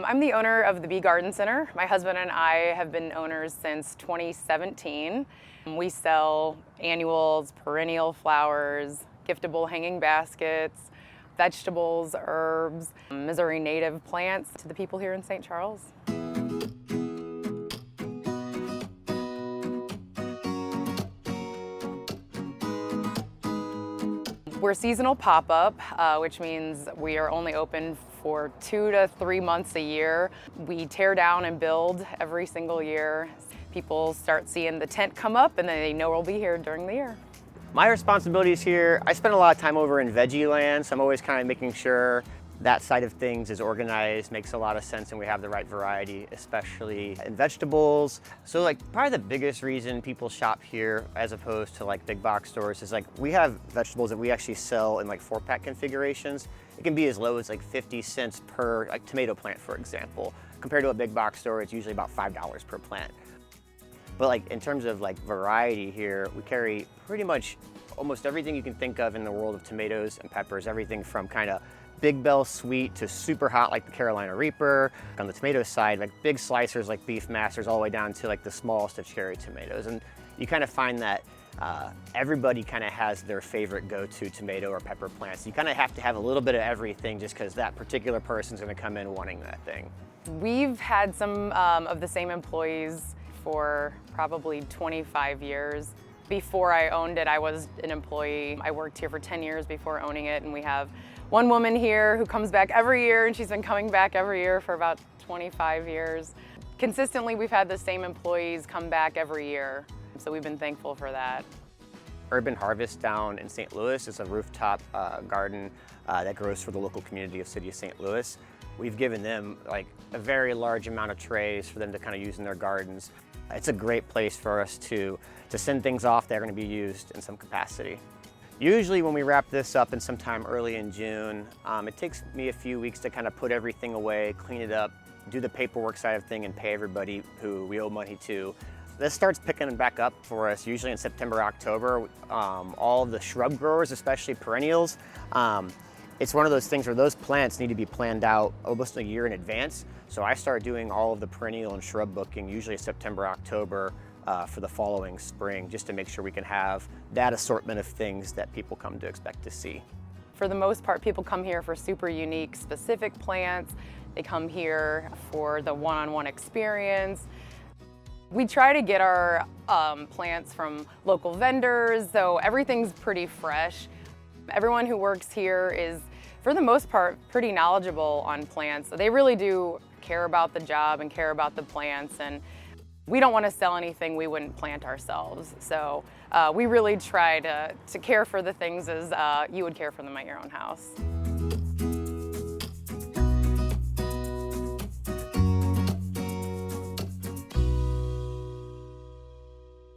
I'm the owner of the Bee Garden Center. My husband and I have been owners since 2017. We sell annuals, perennial flowers, giftable hanging baskets, vegetables, herbs, Missouri native plants to the people here in St. Charles. We're seasonal pop-up, which means we are only open for 2 to 3 months a year. We tear down and build every single year. People start seeing the tent come up and then they know we'll be here during the year. My responsibilities here, I spend a lot of time over in veggie land, so I'm always kind of making sure that side of things is organized, makes a lot of sense, and we have the right variety, especially in vegetables. So probably the biggest reason people shop here as opposed to big box stores is we have vegetables that we actually sell in 4-pack configurations. It can be as low as 50 cents per tomato plant, for example. Compared to a big box store, it's usually about $5 per plant. But in terms of variety here, we carry pretty much almost everything you can think of in the world of tomatoes and peppers, everything from kind of Big Bell sweet to super hot like the Carolina Reaper. On the tomato side, big slicers like Beef Masters all the way down to the smallest of cherry tomatoes. And you kind of find that everybody kind of has their favorite go-to tomato or pepper plants. You kind of have to have a little bit of everything just because that particular person's going to come in wanting that thing. We've had some of the same employees for probably 25 years. Before I owned it, I was an employee. I worked here for 10 years before owning it, and we have one woman here who comes back every year, and she's been coming back every year for about 25 years. Consistently, we've had the same employees come back every year, so we've been thankful for that. Urban Harvest down in St. Louis is a rooftop garden that grows for the local community of City of St. Louis. We've given them a very large amount of trays for them to kind of use in their gardens. It's a great place for us to send things off that are going to be used in some capacity. Usually when we wrap this up in sometime early in June, it takes me a few weeks to kind of put everything away, clean it up, do the paperwork side of thing, and pay everybody who we owe money to. This starts picking back up for us usually in September, October. All of the shrub growers, especially perennials, it's one of those things where those plants need to be planned out almost a year in advance. So I start doing all of the perennial and shrub booking usually September, October for the following spring, just to make sure we can have that assortment of things that people come to expect to see. For the most part, people come here for super unique, specific plants. They come here for the one-on-one experience. We try to get our plants from local vendors, so everything's pretty fresh. Everyone who works here is, for the most part, pretty knowledgeable on plants. So they really do care about the job and care about the plants, and we don't want to sell anything we wouldn't plant ourselves. So we really try to care for the things as you would care for them at your own house.